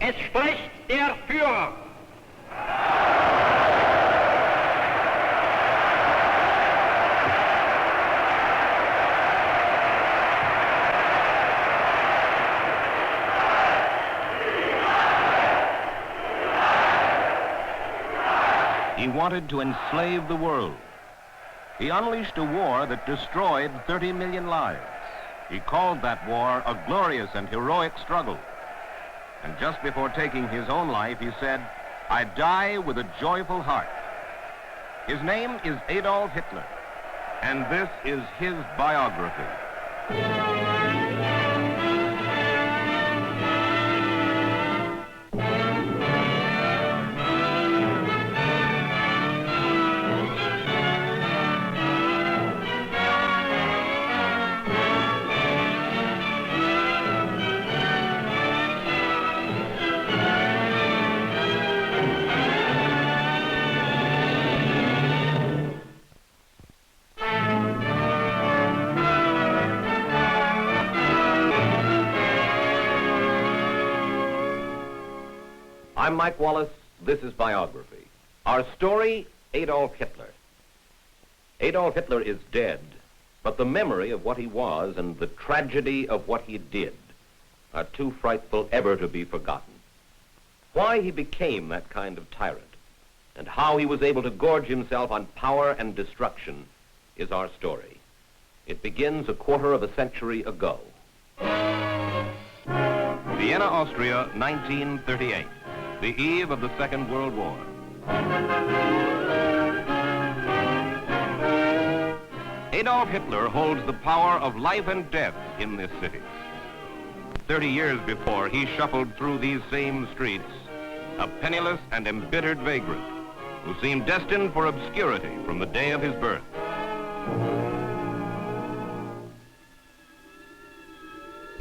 Es spricht der Führer. He wanted to enslave the world. He unleashed a war that destroyed 30 million lives. He called that war a glorious and heroic struggle. And just before taking his own life, he said, "I die with a joyful heart." His name is Adolf Hitler, and this is his biography. I'm Mike Wallace. This is Biography. Our story, Adolf Hitler. Adolf Hitler is dead, but the memory of what he was and the tragedy of what he did are too frightful ever to be forgotten. Why he became that kind of tyrant and how he was able to gorge himself on power and destruction is our story. It begins a quarter of a century ago. Vienna, Austria, 1938. The eve of the Second World War. Adolf Hitler holds the power of life and death in this city. 30 years before, he shuffled through these same streets, a penniless and embittered vagrant who seemed destined for obscurity from the day of his birth.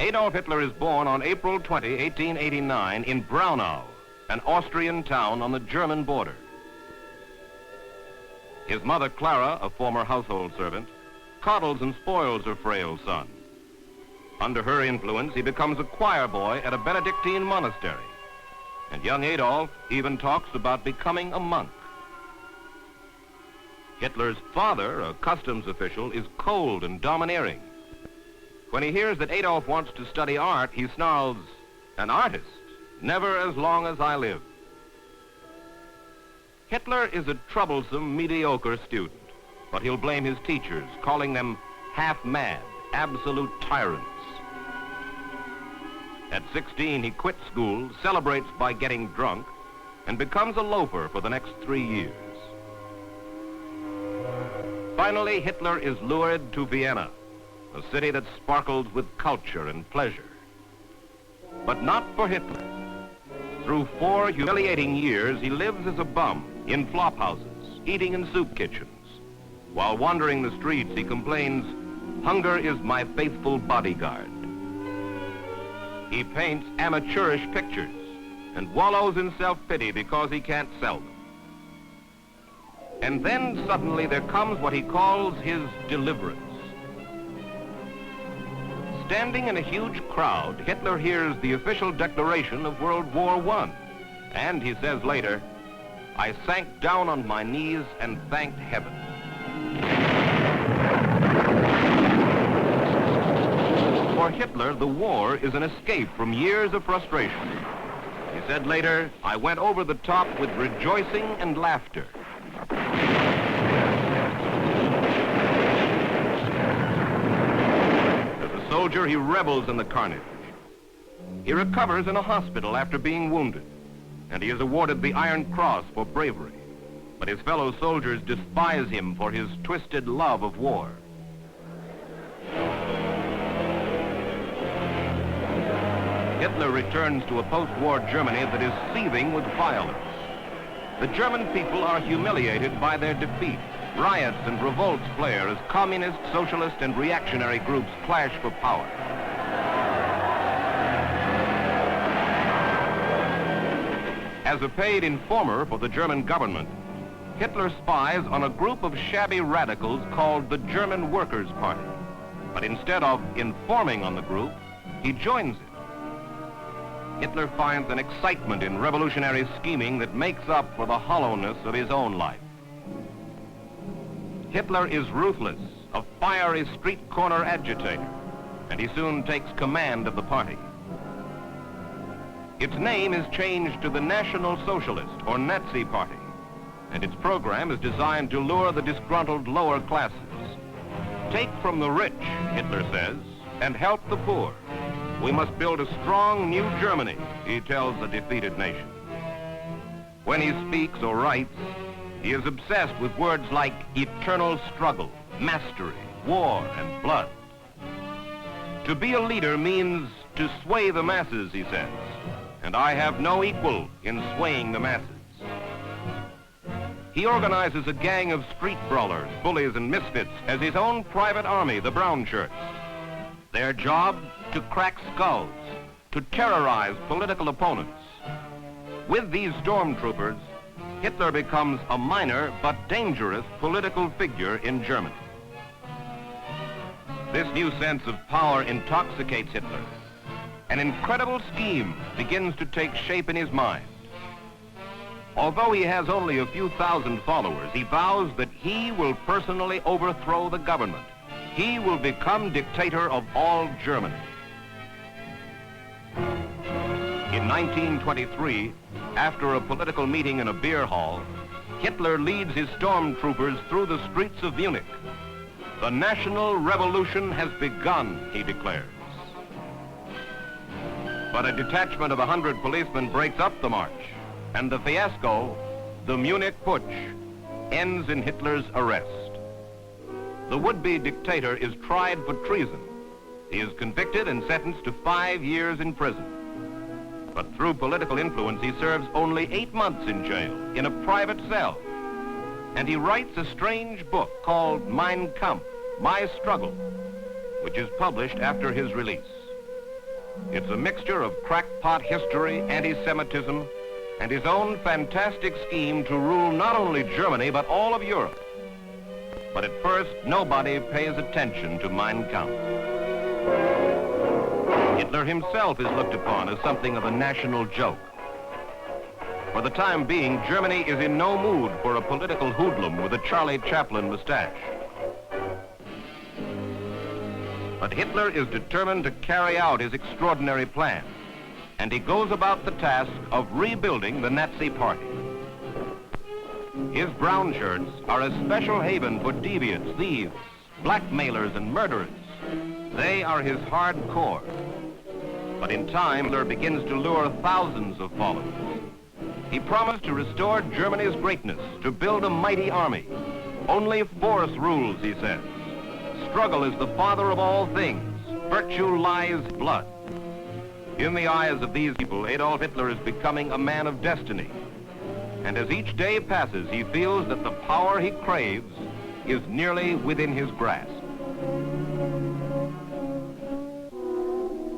Adolf Hitler is born on April 20, 1889 in Braunau, an Austrian town on the German border. His mother, Clara, a former household servant, coddles and spoils her frail son. Under her influence, he becomes a choir boy at a Benedictine monastery. And young Adolf even talks about becoming a monk. Hitler's father, a customs official, is cold and domineering. When he hears that Adolf wants to study art, he snarls, "An artist? Never as long as I live." Hitler is a troublesome, mediocre student, but he'll blame his teachers, calling them half-mad, absolute tyrants. At 16, he quits school, celebrates by getting drunk, and becomes a loafer for the next 3 years. Finally, Hitler is lured to Vienna, a city that sparkles with culture and pleasure. But not for Hitler. Through 4 humiliating years, he lives as a bum in flop houses, eating in soup kitchens. While wandering the streets, he complains, "Hunger is my faithful bodyguard." He paints amateurish pictures and wallows in self-pity because he can't sell them. And then suddenly there comes what he calls his deliverance. Standing in a huge crowd, Hitler hears the official declaration of World War I, and he says later, "I sank down on my knees and thanked heaven." For Hitler, the war is an escape from years of frustration. He said later, "I went over the top with rejoicing and laughter." Soldier, he revels in the carnage. He recovers in a hospital after being wounded, and he is awarded the Iron Cross for bravery. But his fellow soldiers despise him for his twisted love of war. Hitler returns to a post-war Germany that is seething with violence. The German people are humiliated by their defeat. Riots and revolts flare as communist, socialist, and reactionary groups clash for power. As a paid informer for the German government, Hitler spies on a group of shabby radicals called the German Workers' Party. But instead of informing on the group, he joins it. Hitler finds an excitement in revolutionary scheming that makes up for the hollowness of his own life. Hitler is ruthless, a fiery street corner agitator, and he soon takes command of the party. Its name is changed to the National Socialist, or Nazi Party, and its program is designed to lure the disgruntled lower classes. Take from the rich, Hitler says, and help the poor. We must build a strong new Germany, he tells the defeated nation. When he speaks or writes, he is obsessed with words like eternal struggle, mastery, war, and blood. To be a leader means to sway the masses, he says, and I have no equal in swaying the masses. He organizes a gang of street brawlers, bullies, and misfits as his own private army, the Brown Shirts. Their job, to crack skulls, to terrorize political opponents. With these stormtroopers, Hitler becomes a minor but dangerous political figure in Germany. This new sense of power intoxicates Hitler. An incredible scheme begins to take shape in his mind. Although he has only a few thousand followers, he vows that he will personally overthrow the government. He will become dictator of all Germany. In 1923, after a political meeting in a beer hall, Hitler leads his stormtroopers through the streets of Munich. The national revolution has begun, he declares. But a detachment of 100 policemen breaks up the march, and the fiasco, the Munich Putsch, ends in Hitler's arrest. The would-be dictator is tried for treason. He is convicted and sentenced to 5 years in prison. But through political influence, he serves only 8 months in jail, in a private cell. And he writes a strange book called Mein Kampf, My Struggle, which is published after his release. It's a mixture of crackpot history, anti-Semitism, and his own fantastic scheme to rule not only Germany, but all of Europe. But at first, nobody pays attention to Mein Kampf. Hitler himself is looked upon as something of a national joke. For the time being, Germany is in no mood for a political hoodlum with a Charlie Chaplin mustache. But Hitler is determined to carry out his extraordinary plan, and he goes about the task of rebuilding the Nazi Party. His brown shirts are a special haven for deviants, thieves, blackmailers, and murderers. They are his hard core. But in time, Hitler begins to lure thousands of followers. He promised to restore Germany's greatness, to build a mighty army. Only force rules, he says. Struggle is the father of all things. Virtue lies blood. In the eyes of these people, Adolf Hitler is becoming a man of destiny. And as each day passes, he feels that the power he craves is nearly within his grasp.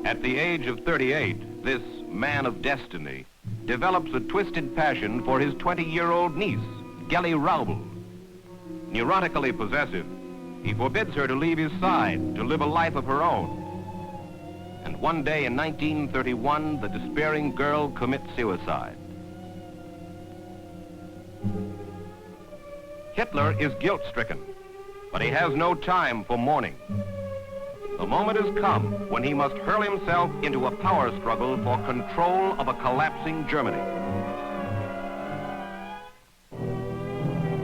At the age of 38, this man of destiny develops a twisted passion for his 20-year-old niece, Geli Raubel. Neurotically possessive, he forbids her to leave his side, to live a life of her own. And one day in 1931, the despairing girl commits suicide. Hitler is guilt-stricken, but he has no time for mourning. The moment has come when he must hurl himself into a power struggle for control of a collapsing Germany.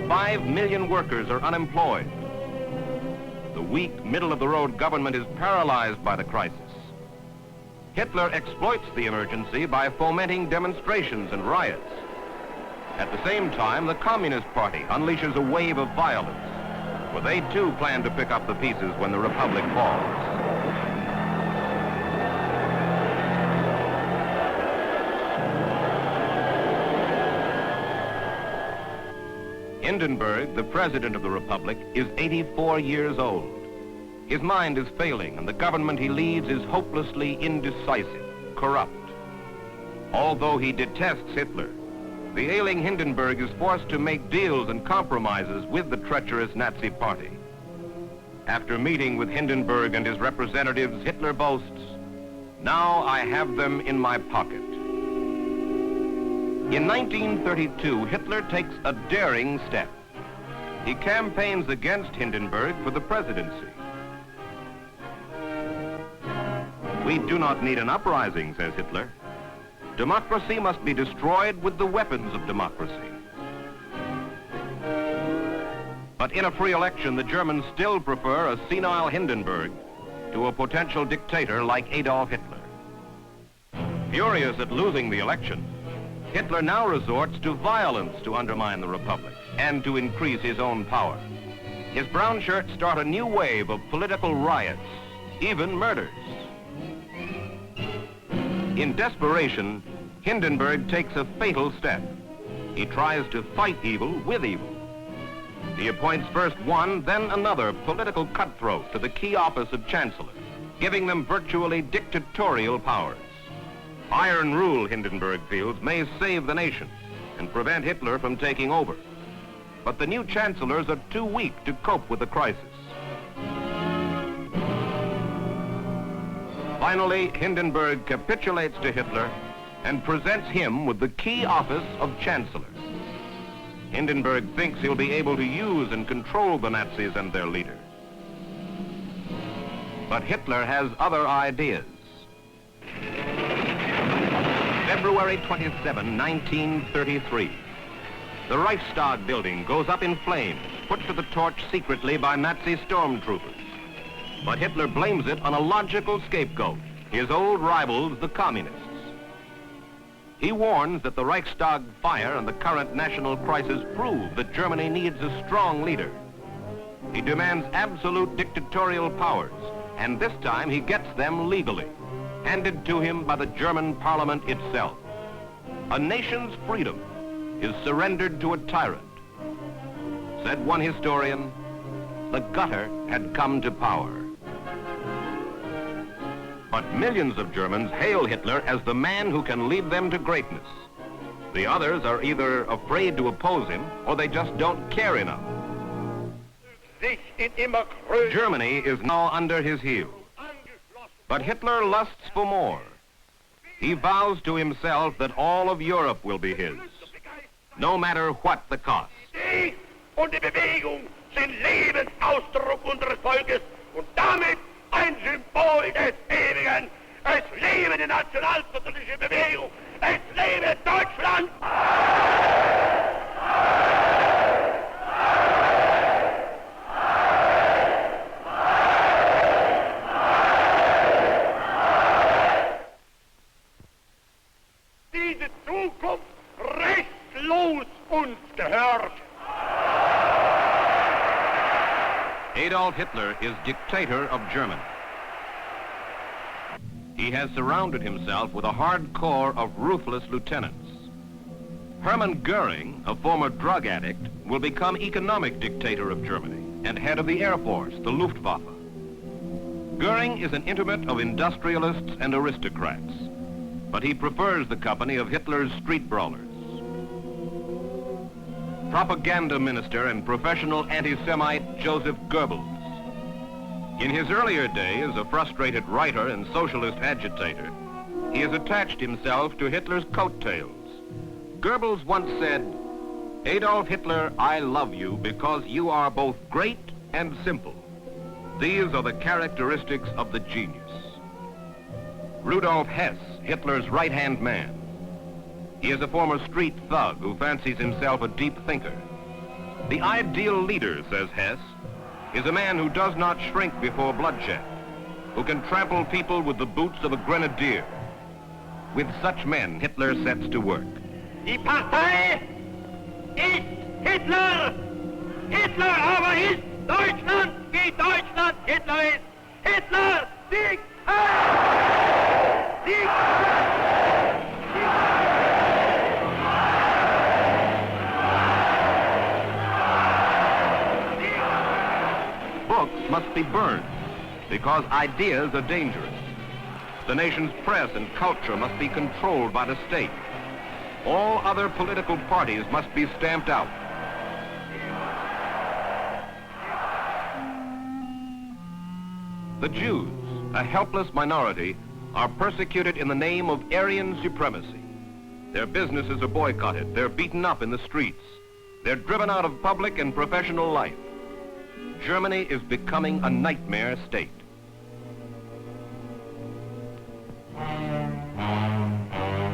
5 million workers are unemployed. The weak, middle-of-the-road government is paralyzed by the crisis. Hitler exploits the emergency by fomenting demonstrations and riots. At the same time, the Communist Party unleashes a wave of violence, for they too plan to pick up the pieces when the Republic falls. Hindenburg, the president of the Republic, is 84 years old. His mind is failing, and the government he leads is hopelessly indecisive, corrupt. Although he detests Hitler, the ailing Hindenburg is forced to make deals and compromises with the treacherous Nazi Party. After meeting with Hindenburg and his representatives, Hitler boasts, "Now I have them in my pocket." In 1932, Hitler takes a daring step. He campaigns against Hindenburg for the presidency. We do not need an uprising, says Hitler. Democracy must be destroyed with the weapons of democracy. But in a free election, the Germans still prefer a senile Hindenburg to a potential dictator like Adolf Hitler. Furious at losing the election, Hitler now resorts to violence to undermine the Republic and to increase his own power. His brown shirts start a new wave of political riots, even murders. In desperation, Hindenburg takes a fatal step. He tries to fight evil with evil. He appoints first one, then another political cutthroat to the key office of Chancellor, giving them virtually dictatorial powers. Iron rule, Hindenburg feels, may save the nation and prevent Hitler from taking over. But the new chancellors are too weak to cope with the crisis. Finally, Hindenburg capitulates to Hitler and presents him with the key office of Chancellor. Hindenburg thinks he'll be able to use and control the Nazis and their leader. But Hitler has other ideas. February 27, 1933. The Reichstag building goes up in flames, put to the torch secretly by Nazi stormtroopers. But Hitler blames it on a logical scapegoat, his old rivals, the communists. He warns that the Reichstag fire and the current national crisis prove that Germany needs a strong leader. He demands absolute dictatorial powers, and this time he gets them legally, handed to him by the German parliament itself. A nation's freedom is surrendered to a tyrant. Said one historian, the gutter had come to power. But millions of Germans hail Hitler as the man who can lead them to greatness. The others are either afraid to oppose him or they just don't care enough. Germany is now under his heel. But Hitler lusts for more. He vows to himself that all of Europe will be his, no matter what the cost. Die und die Bewegung sind Lebensausdruck unseres Volkes und damit ein Symbol des Ewigen. Es lebe die nationalsozialistische Bewegung. Es lebe Deutschland. Diese Zukunft restlos uns gehört. Adolf Hitler is dictator of Germany. He has surrounded himself with a hard corps of ruthless lieutenants. Hermann Goering, a former drug addict, will become economic dictator of Germany and head of the Air Force, the Luftwaffe. Goering is an intimate of industrialists and aristocrats, but he prefers the company of Hitler's street brawlers. Propaganda minister and professional anti-Semite Joseph Goebbels. In his earlier days, a frustrated writer and socialist agitator, he has attached himself to Hitler's coattails. Goebbels once said, "Adolf Hitler, I love you because you are both great and simple. These are the characteristics of the genius." Rudolf Hess, Hitler's right-hand man. He is a former street thug who fancies himself a deep thinker. The ideal leader, says Hess, is a man who does not shrink before bloodshed, who can trample people with the boots of a grenadier. With such men, Hitler sets to work. Die Partei ist Hitler. Hitler aber ist Deutschland, wie Deutschland Hitler ist. Hitler siegt! Siegt! Books must be burned because ideas are dangerous. The nation's press and culture must be controlled by the state. All other political parties must be stamped out. The Jews, a helpless minority, are persecuted in the name of Aryan supremacy. Their businesses are boycotted. They're beaten up in the streets. They're driven out of public and professional life. Germany is becoming a nightmare state.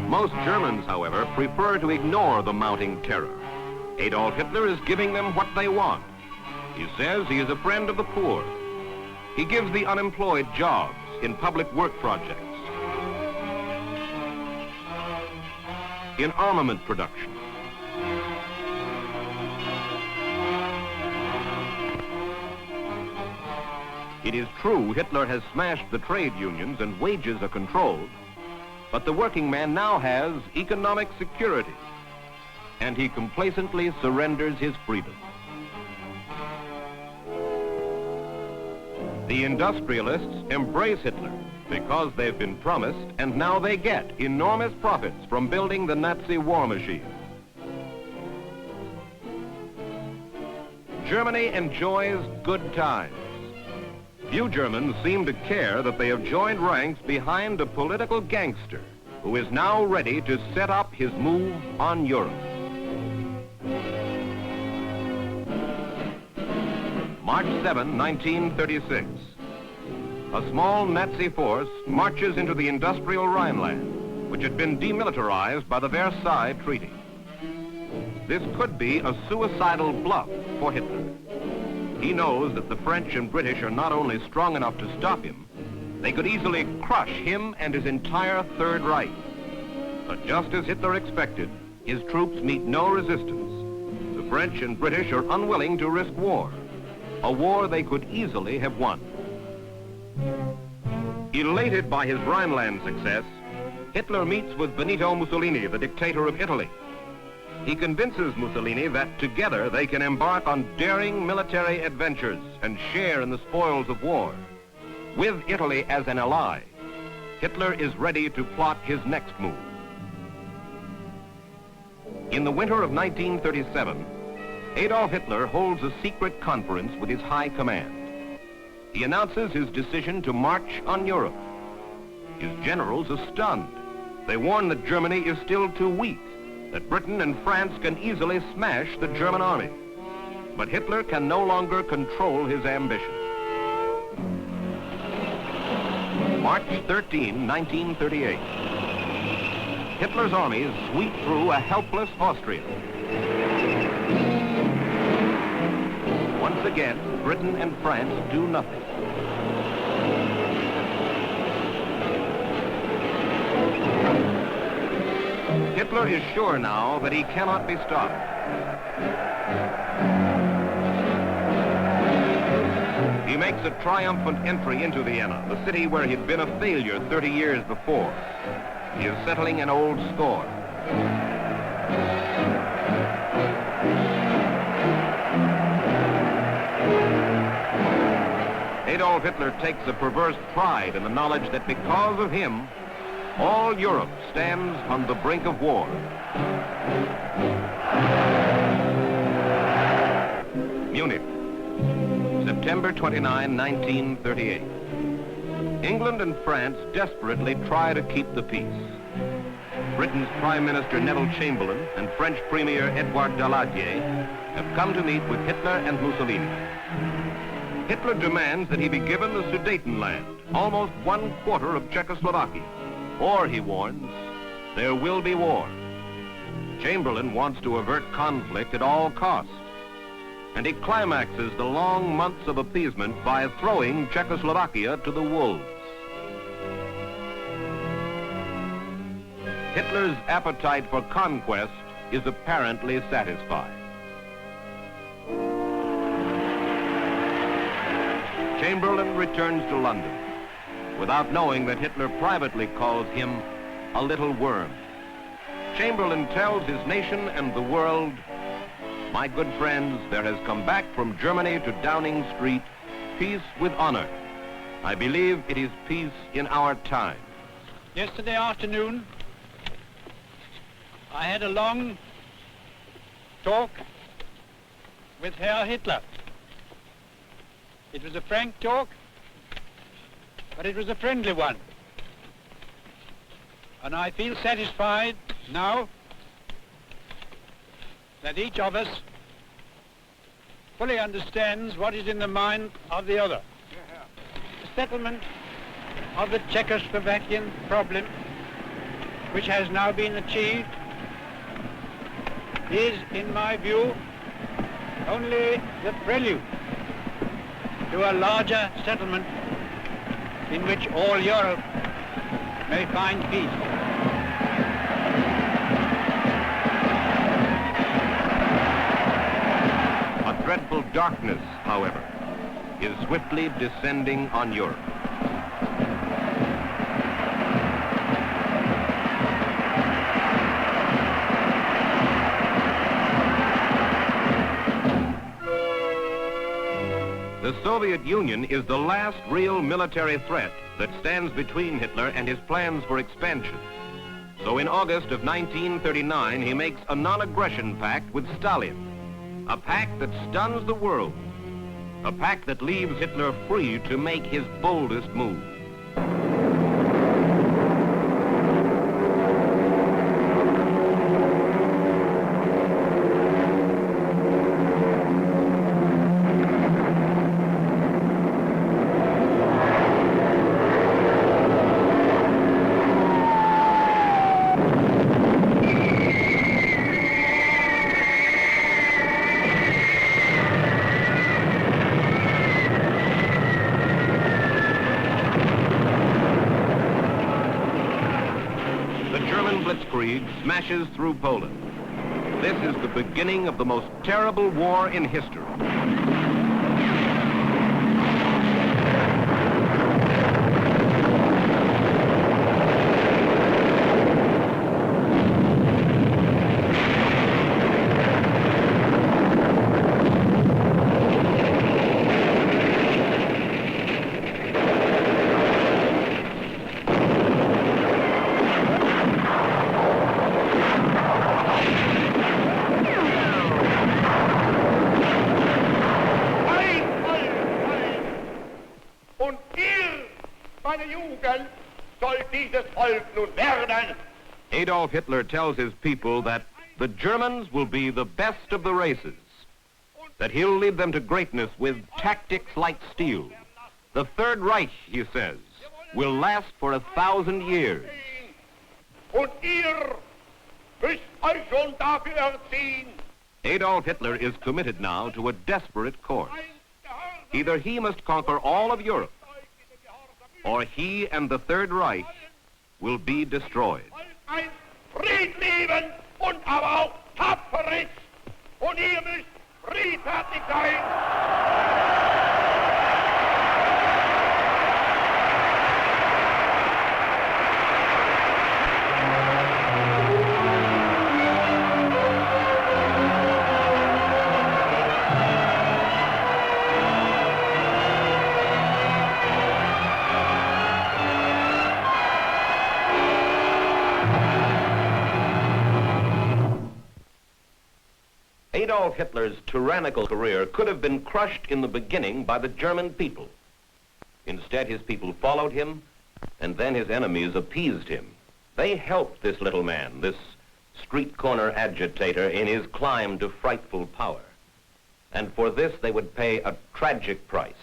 Most Germans, however, prefer to ignore the mounting terror. Adolf Hitler is giving them what they want. He says he is a friend of the poor. He gives the unemployed jobs in public work projects, in armament production, it is true Hitler has smashed the trade unions and wages are controlled, but the working man now has economic security, and he complacently surrenders his freedom. The industrialists embrace Hitler because they've been promised, and now they get enormous profits from building the Nazi war machine. Germany enjoys good times. Few Germans seem to care that they have joined ranks behind a political gangster who is now ready to set up his move on Europe. March 7, 1936. A small Nazi force marches into the industrial Rhineland, which had been demilitarized by the Versailles Treaty. This could be a suicidal bluff for Hitler. He knows that the French and British are not only strong enough to stop him, they could easily crush him and his entire Third Reich. But just as Hitler expected, his troops meet no resistance. The French and British are unwilling to risk war, a war they could easily have won. Elated by his Rhineland success, Hitler meets with Benito Mussolini, the dictator of Italy. He convinces Mussolini that together they can embark on daring military adventures and share in the spoils of war. With Italy as an ally, Hitler is ready to plot his next move. In the winter of 1937, Adolf Hitler holds a secret conference with his high command. He announces his decision to march on Europe. His generals are stunned. They warn that Germany is still too weak, that Britain and France can easily smash the German army. But Hitler can no longer control his ambition. March 13, 1938. Hitler's armies sweep through a helpless Austria. Once again, Britain and France do nothing. Hitler is sure now that he cannot be stopped. He makes a triumphant entry into Vienna, the city where he'd been a failure 30 years before. He is settling an old score. Adolf Hitler takes a perverse pride in the knowledge that because of him, all Europe stands on the brink of war. Munich, September 29, 1938. England and France desperately try to keep the peace. Britain's Prime Minister Neville Chamberlain and French Premier Edouard Daladier have come to meet with Hitler and Mussolini. Hitler demands that he be given the Sudetenland, almost 1/4 of Czechoslovakia. Or, he warns, there will be war. Chamberlain wants to avert conflict at all costs, and he climaxes the long months of appeasement by throwing Czechoslovakia to the wolves. Hitler's appetite for conquest is apparently satisfied. Chamberlain returns to London without knowing that Hitler privately calls him a little worm. Chamberlain tells his nation and the world, "My good friends, there has come back from Germany to Downing Street peace with honor. I believe it is peace in our time." Yesterday afternoon, I had a long talk with Herr Hitler. It was a frank talk, but it was a friendly one. And I feel satisfied now that each of us fully understands what is in the mind of the other. The settlement of the Czechoslovakian problem, which has now been achieved, is, in my view, only the prelude to a larger settlement in which all Europe may find peace. A dreadful darkness, however, is swiftly descending on Europe. The Soviet Union is the last real military threat that stands between Hitler and his plans for expansion. So in August of 1939, he makes a non-aggression pact with Stalin, a pact that stuns the world, a pact that leaves Hitler free to make his boldest move. Smashes through Poland. This is the beginning of the most terrible war in history. Adolf Hitler tells his people that the Germans will be the best of the races, that he'll lead them to greatness with tactics like steel. The Third Reich, he says, will last for 1,000 years. Adolf Hitler is committed now to a desperate course. Either he must conquer all of Europe, or he and the Third Reich will be destroyed. Ein Friedleben und aber auch tapfer ist. Und ihr müsst friedfertig sein. Adolf Hitler's tyrannical career could have been crushed in the beginning by the German people. Instead, his people followed him, and then his enemies appeased him. They helped this little man, this street corner agitator, in his climb to frightful power. And for this, they would pay a tragic price.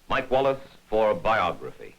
Mike Wallace for Biography.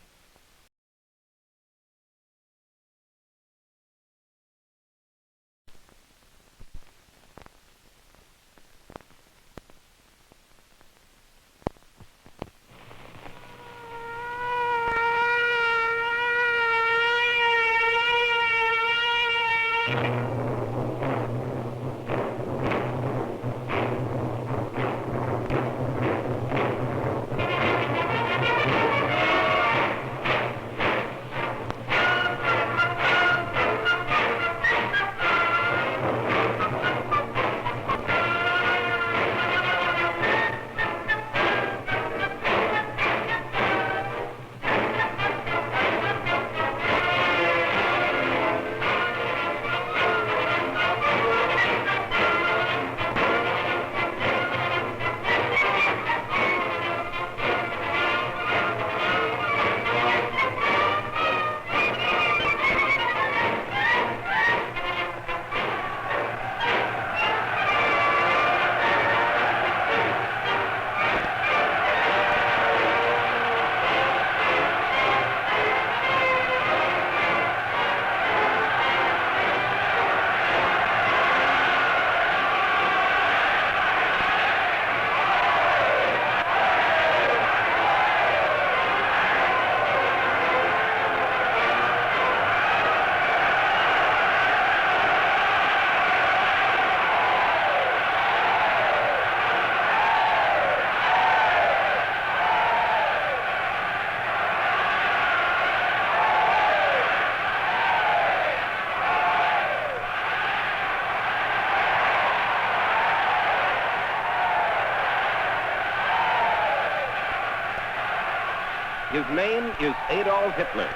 His name is Adolf Hitler,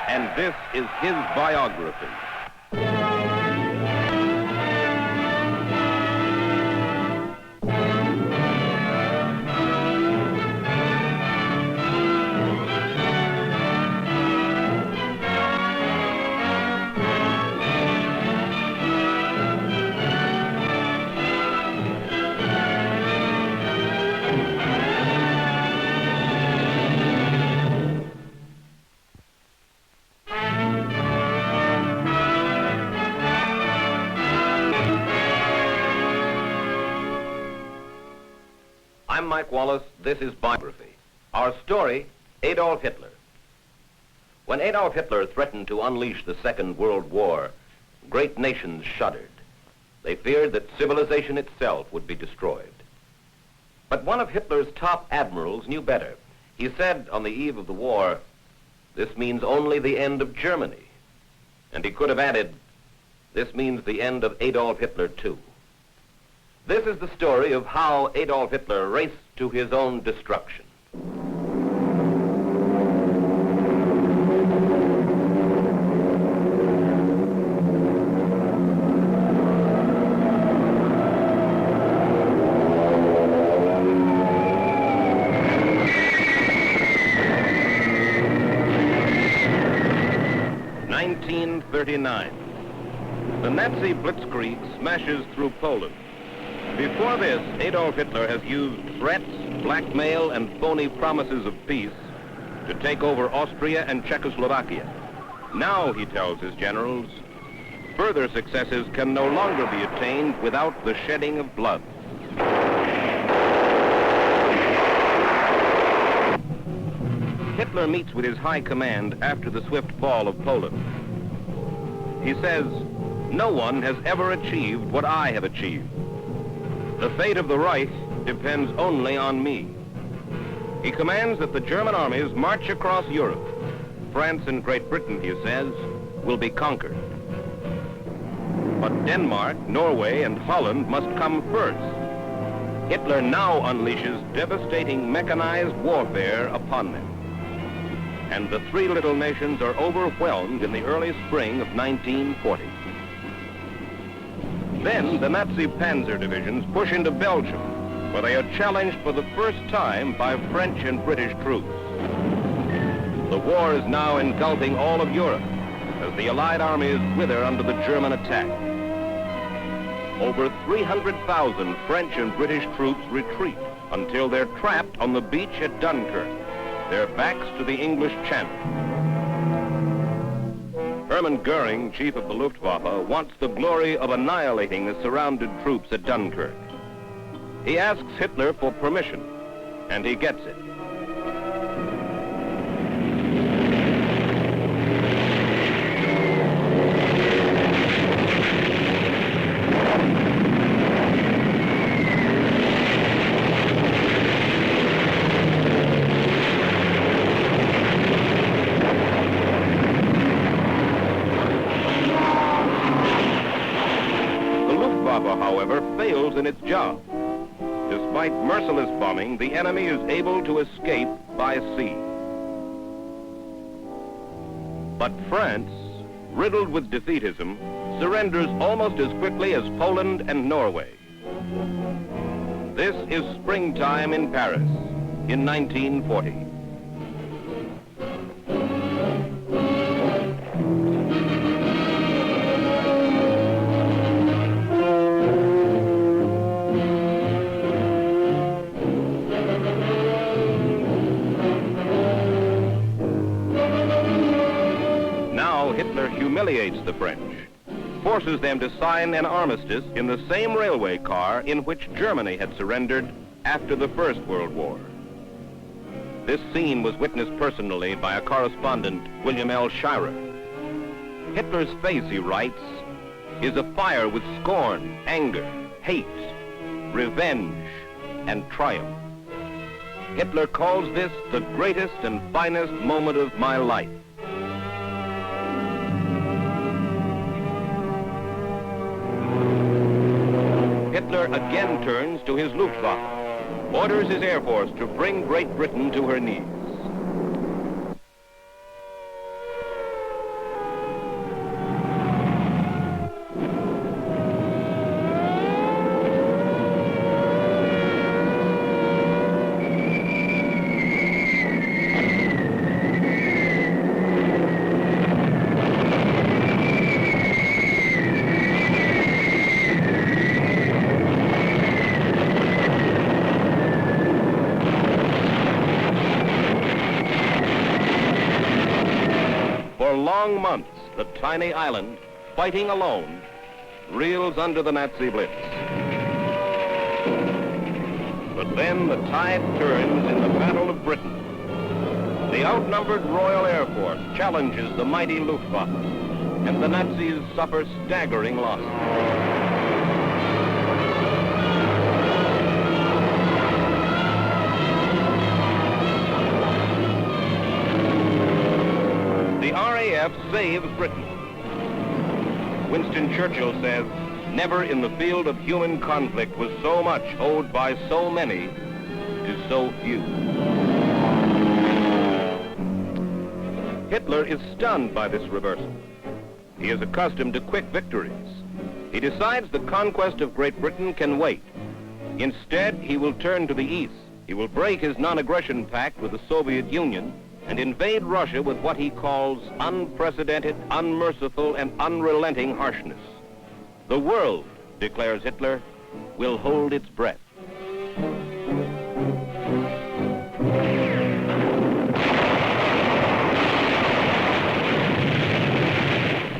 and this is his biography. I'm Mike Wallace. This is Biography. Our story, Adolf Hitler. When Adolf Hitler threatened to unleash the Second World War, great nations shuddered. They feared that civilization itself would be destroyed. But one of Hitler's top admirals knew better. He said on the eve of the war, "This means only the end of Germany." And he could have added, "This means the end of Adolf Hitler too." This is the story of how Adolf Hitler raced to his own destruction. The Nazi blitzkrieg smashes through Poland. Before this, Adolf Hitler has used threats, blackmail, and phony promises of peace to take over Austria and Czechoslovakia. Now, he tells his generals, further successes can no longer be attained without the shedding of blood. Hitler meets with his high command after the swift fall of Poland. He says, "No one has ever achieved what I have achieved. The fate of the Reich depends only on me." He commands that the German armies march across Europe. France and Great Britain, he says, will be conquered. But Denmark, Norway, and Holland must come first. Hitler now unleashes devastating mechanized warfare upon them. And the three little nations are overwhelmed in the early spring of 1940. Then the Nazi panzer divisions push into Belgium, where they are challenged for the first time by French and British troops. The war is now engulfing all of Europe as the Allied armies wither under the German attack. Over 300,000 French and British troops retreat until they're trapped on the beach at Dunkirk, their backs to the English Channel. Hermann Goering, chief of the Luftwaffe, wants the glory of annihilating the surrounded troops at Dunkirk. He asks Hitler for permission, and he gets it. However, fails in its job. Despite merciless bombing, the enemy is able to escape by sea. But France, riddled with defeatism, surrenders almost as quickly as Poland and Norway. This is springtime in Paris in 1940. Hitler humiliates the French, forces them to sign an armistice in the same railway car in which Germany had surrendered after the First World War. This scene was witnessed personally by a correspondent, William L. Shirer. Hitler's face, he writes, is afire with scorn, anger, hate, revenge, and triumph. Hitler calls this the greatest and finest moment of my life. Hitler again turns to his Luftwaffe, orders his Air Force to bring Great Britain to her knees. the tiny island, fighting alone, reels under the Nazi blitz. But then the tide turns in the Battle of Britain. The outnumbered Royal Air Force challenges the mighty Luftwaffe, and the Nazis suffer staggering losses. The RAF saves Britain. Winston Churchill says, "Never in the field of human conflict was so much owed by so many to so few." Hitler is stunned by this reversal. He is accustomed to quick victories. He decides the conquest of Great Britain can wait. Instead, he will turn to the east. He will break his non-aggression pact with the Soviet Union and invade Russia with what he calls unprecedented, unmerciful, and unrelenting harshness. The world, declares Hitler, will hold its breath.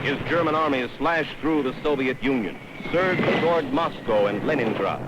His German armies slash through the Soviet Union, surge toward Moscow and Leningrad.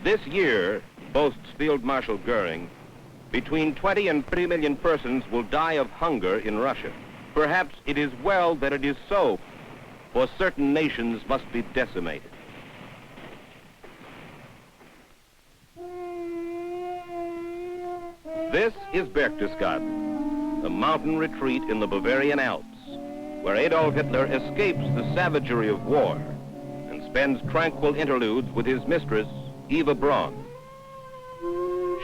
This year, boasts Field Marshal Goering, between 20 and 30 million persons will die of hunger in Russia. Perhaps it is well that it is so, for certain nations must be decimated. This is Berchtesgaden, the mountain retreat in the Bavarian Alps, where Adolf Hitler escapes the savagery of war and spends tranquil interludes with his mistress, Eva Braun.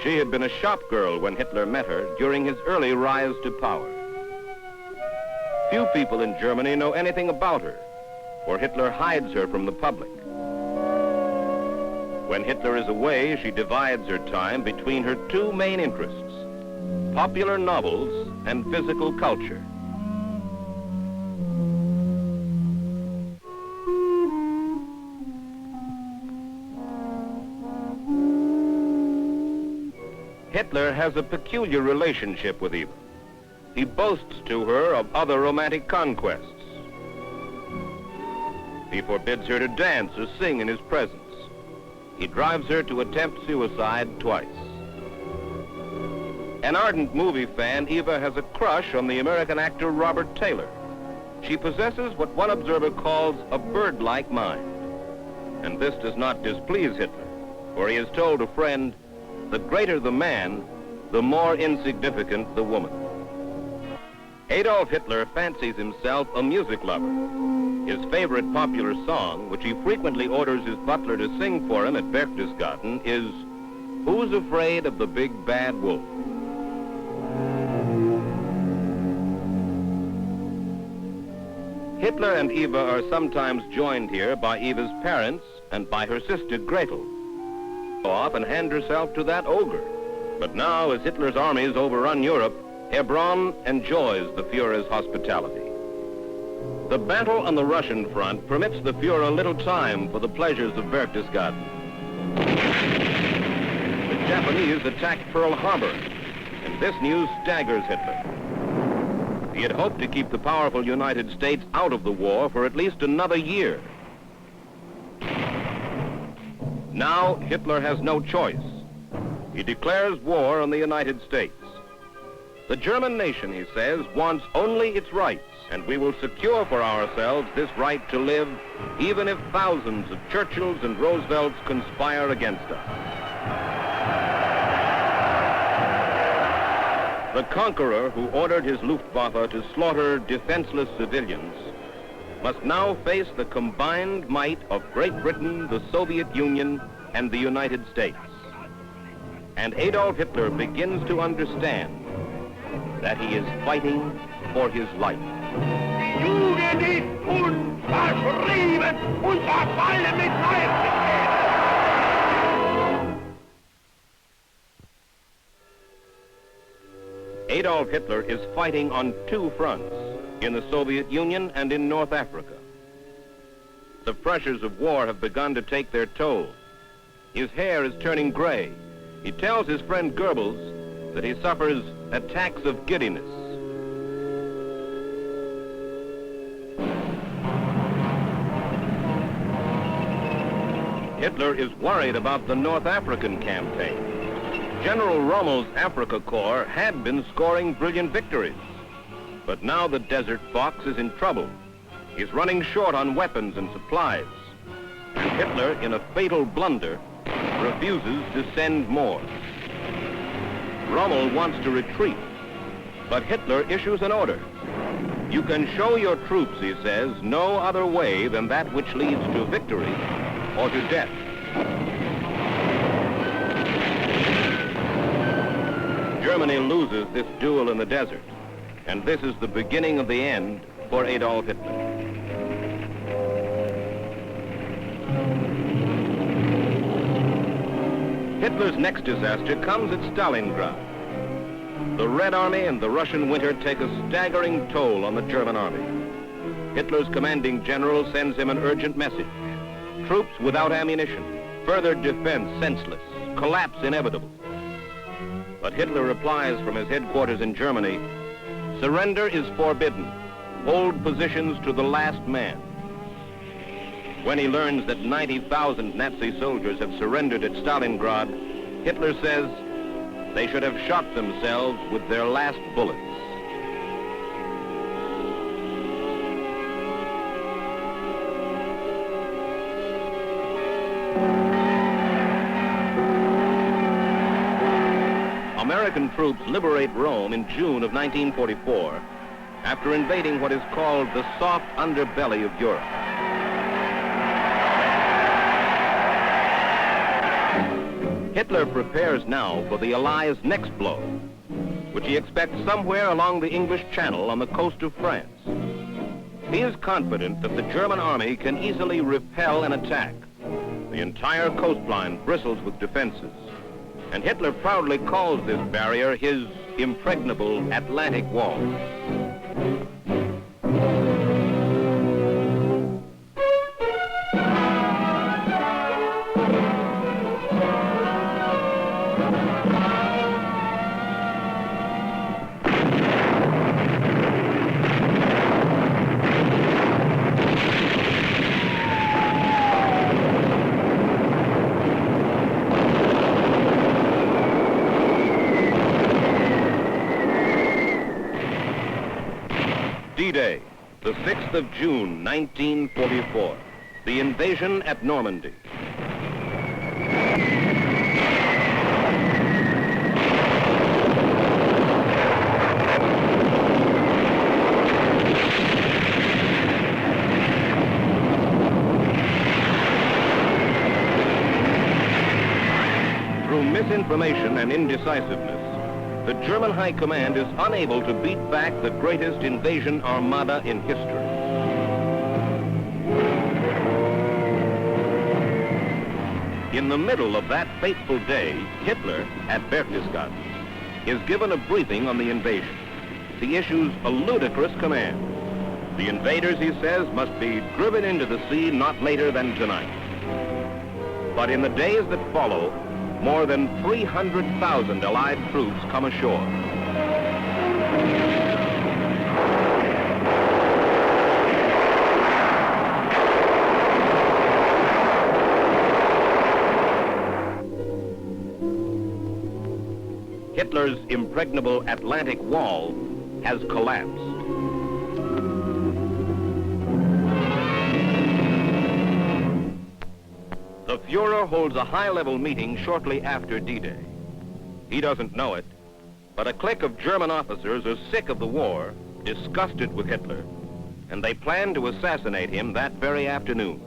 She had been a shop girl when Hitler met her during his early rise to power. Few people in Germany know anything about her, for Hitler hides her from the public. When Hitler is away, she divides her time between her two main interests, popular novels and physical culture. Hitler has a peculiar relationship with Eva. He boasts to her of other romantic conquests. He forbids her to dance or sing in his presence. He drives her to attempt suicide twice. An ardent movie fan, Eva has a crush on the American actor Robert Taylor. She possesses what one observer calls a bird-like mind. And this does not displease Hitler, for he has told a friend, "The greater the man, the more insignificant the woman." Adolf Hitler fancies himself a music lover. His favorite popular song, which he frequently orders his butler to sing for him at Berchtesgaden, is "Who's Afraid of the Big Bad Wolf?" Hitler and Eva are sometimes joined here by Eva's parents and by her sister Gretel. Off and hand herself to that ogre. But now, as Hitler's armies overrun Europe, Hebron enjoys the Fuhrer's hospitality. The battle on the Russian front permits the Fuhrer little time for the pleasures of Berchtesgaden. The Japanese attacked Pearl Harbor, and this news staggers Hitler. He had hoped to keep the powerful United States out of the war for at least another year. Now, Hitler has no choice. He declares war on the United States. The German nation, he says, wants only its rights, and we will secure for ourselves this right to live, even if thousands of Churchills and Roosevelts conspire against us. The conqueror who ordered his Luftwaffe to slaughter defenseless civilians must now face the combined might of Great Britain, the Soviet Union, and the United States. And Adolf Hitler begins to understand that he is fighting for his life. Die Jugend ist unverschrieben und verfallen mit Leib. Adolf Hitler is fighting on two fronts, in the Soviet Union and in North Africa. The pressures of war have begun to take their toll. His hair is turning gray. He tells his friend Goebbels that he suffers attacks of giddiness. Hitler is worried about the North African campaign. General Rommel's Africa Corps had been scoring brilliant victories. But now the Desert Fox is in trouble. He's running short on weapons and supplies. And Hitler, in a fatal blunder, refuses to send more. Rommel wants to retreat, but Hitler issues an order. You can show your troops, he says, no other way than that which leads to victory or to death. Germany loses this duel in the desert, and this is the beginning of the end for Adolf Hitler. Hitler's next disaster comes at Stalingrad. The Red Army and the Russian winter take a staggering toll on the German army. Hitler's commanding general sends him an urgent message. Troops without ammunition, further defense senseless, collapse inevitable. But Hitler replies from his headquarters in Germany, surrender is forbidden. Hold positions to the last man. When he learns that 90,000 Nazi soldiers have surrendered at Stalingrad, Hitler says they should have shot themselves with their last bullets. American troops liberate Rome in June of 1944 after invading what is called the soft underbelly of Europe. Hitler prepares now for the Allies' next blow, which he expects somewhere along the English Channel on the coast of France. He is confident that the German army can easily repel an attack. The entire coastline bristles with defenses, and Hitler proudly calls this barrier his impregnable Atlantic wall. D-Day, the 6th of June, 1944, the invasion at Normandy. Through misinformation and indecisiveness, the German High Command is unable to beat back the greatest invasion armada in history. In the middle of that fateful day, Hitler, at Berchtesgaden, is given a briefing on the invasion. He issues a ludicrous command. The invaders, he says, must be driven into the sea not later than tonight. But in the days that follow, more than 300,000 Allied troops come ashore. Hitler's impregnable Atlantic wall has collapsed. The Fuhrer holds a high-level meeting shortly after D-Day. He doesn't know it, but a clique of German officers are sick of the war, disgusted with Hitler, and they plan to assassinate him that very afternoon.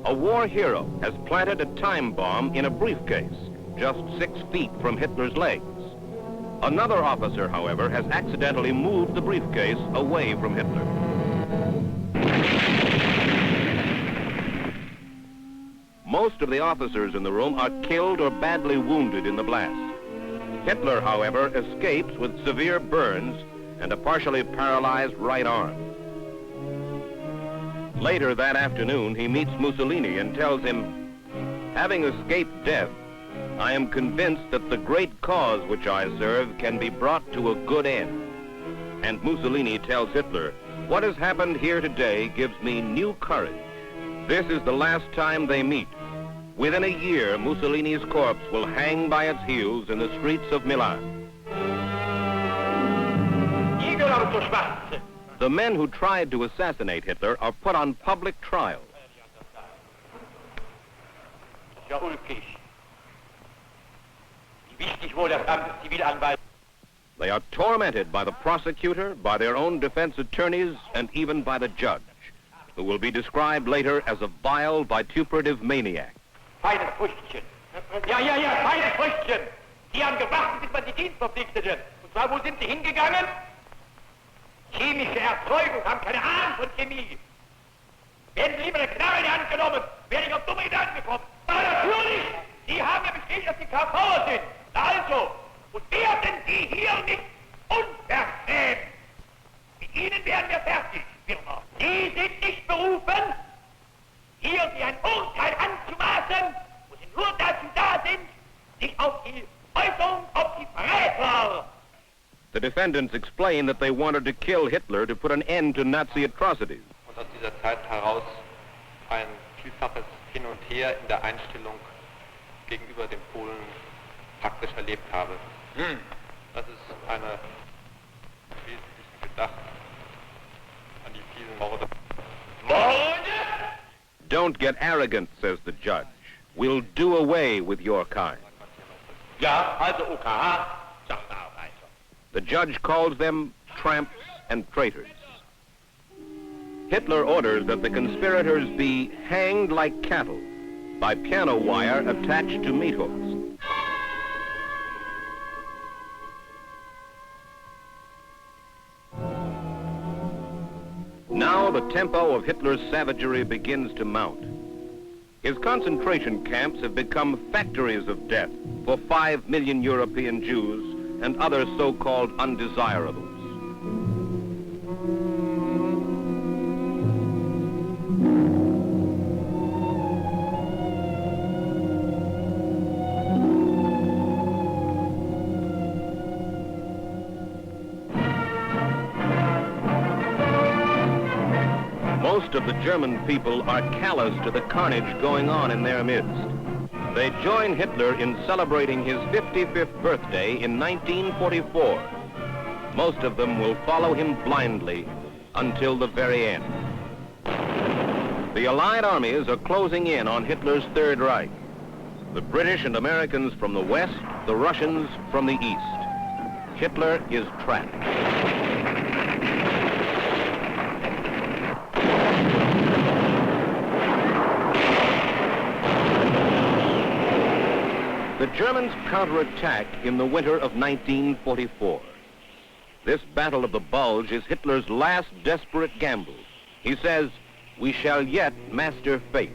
A war hero has planted a time bomb in a briefcase just 6 feet from Hitler's legs. Another officer, however, has accidentally moved the briefcase away from Hitler. Most of the officers in the room are killed or badly wounded in the blast. Hitler, however, escapes with severe burns and a partially paralyzed right arm. Later that afternoon, he meets Mussolini and tells him, "Having escaped death, I am convinced that the great cause which I serve can be brought to a good end." And Mussolini tells Hitler, "What has happened here today gives me new courage." This is the last time they meet. Within a year, Mussolini's corpse will hang by its heels in the streets of Milan. The men who tried to assassinate Hitler are put on public trial. They are tormented by the prosecutor, by their own defense attorneys, and even by the judge, who will be described later as a vile, vituperative maniac. Feines Früchtchen. Ja, feines Früchtchen. Sie haben gewartet, bis man die Dienstverpflichteten. Und zwar, wo sind sie hingegangen? Chemische Erzeugung, haben keine Ahnung von Chemie. Werden Sie lieber eine Knarre in die Hand genommen, wäre ich auf dumme Gedanken gekommen. Aber natürlich, Sie haben ja bestätigt, dass Sie KV sind. Also, und werden Sie hier nicht unverschämt. Mit Ihnen werden wir fertig, Firma. Sie sind nicht berufen, hier Sie ein Urteil anzumaßen, wo Sie nur dazu da sind, sich auf die Äußerung, auf die Verräter. The defendants explain that they wanted to kill Hitler to put an end to Nazi atrocities. Und aus dieser Zeit heraus ein vielfaches Hin und Her in der Einstellung gegenüber den Polen praktisch erlebt habe. Das ist eine wesentliche Gedacht an die vielen Morde. Don't get arrogant, says the judge. We'll do away with your kind. Ja, also OKH, sagt er. The judge calls them tramps and traitors. Hitler orders that the conspirators be hanged like cattle by piano wire attached to meat hooks. Now the tempo of Hitler's savagery begins to mount. His concentration camps have become factories of death for 5 million European Jews and other so-called undesirables. Most of the German people are callous to the carnage going on in their midst. They join Hitler in celebrating his 55th birthday in 1944. Most of them will follow him blindly until the very end. The Allied armies are closing in on Hitler's Third Reich. The British and Americans from the west, the Russians from the east. Hitler is trapped. The Germans counterattack in the winter of 1944. This Battle of the Bulge is Hitler's last desperate gamble. He says, "We shall yet master fate."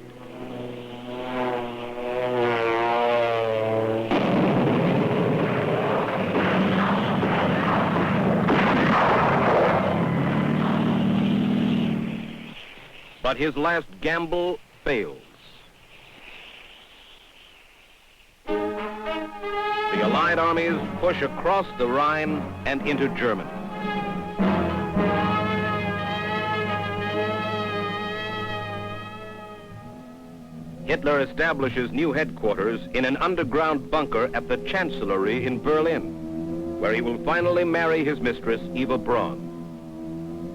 But his last gamble fails. The Allied armies push across the Rhine and into Germany. Hitler establishes new headquarters in an underground bunker at the Chancellery in Berlin, where he will finally marry his mistress, Eva Braun.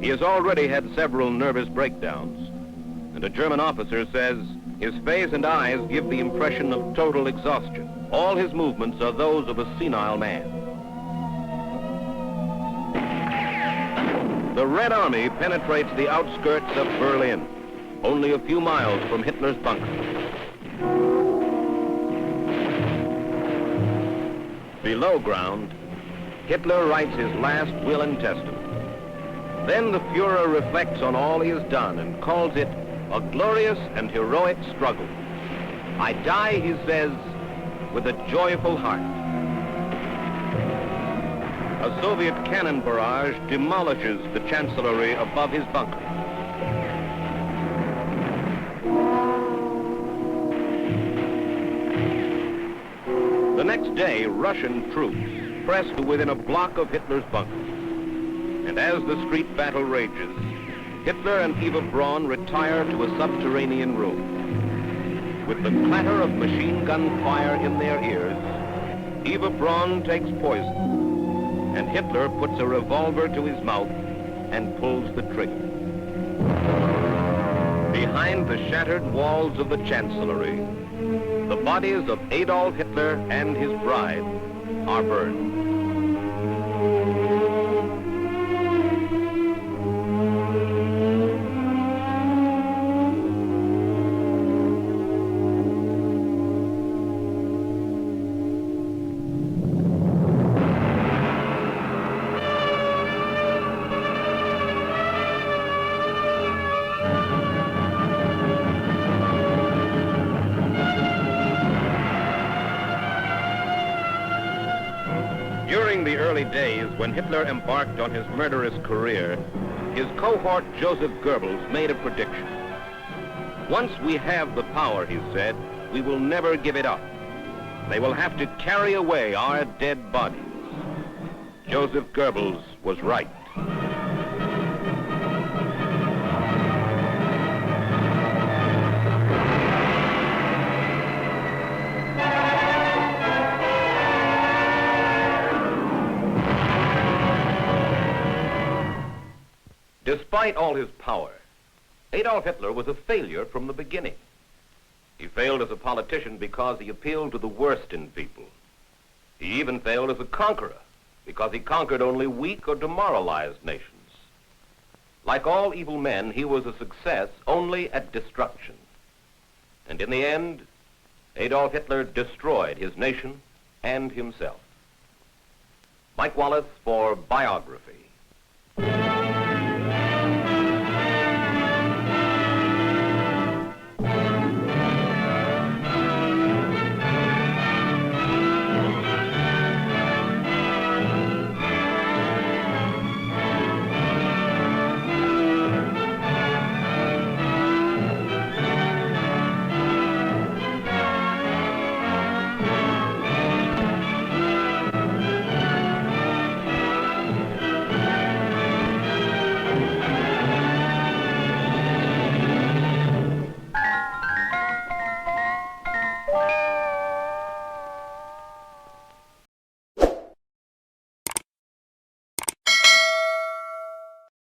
He has already had several nervous breakdowns, and a German officer says his face and eyes give the impression of total exhaustion. All his movements are those of a senile man. The Red Army penetrates the outskirts of Berlin, only a few miles from Hitler's bunker. Below ground, Hitler writes his last will and testament. Then the Fuhrer reflects on all he has done and calls it a glorious and heroic struggle. I die, he says, with a joyful heart. A Soviet cannon barrage demolishes the chancellery above his bunker. The next day, Russian troops press to within a block of Hitler's bunker. And as the street battle rages, Hitler and Eva Braun retire to a subterranean room. With the clatter of machine gun fire in their ears, Eva Braun takes poison, and Hitler puts a revolver to his mouth and pulls the trigger. Behind the shattered walls of the chancellery, the bodies of Adolf Hitler and his bride are burned. During the early days when Hitler embarked on his murderous career, his cohort Joseph Goebbels made a prediction. Once we have the power, he said, we will never give it up. They will have to carry away our dead bodies. Joseph Goebbels was right. Despite all his power, Adolf Hitler was a failure from the beginning. He failed as a politician because he appealed to the worst in people. He even failed as a conqueror because he conquered only weak or demoralized nations. Like all evil men, he was a success only at destruction. And in the end, Adolf Hitler destroyed his nation and himself. Mike Wallace for Biography.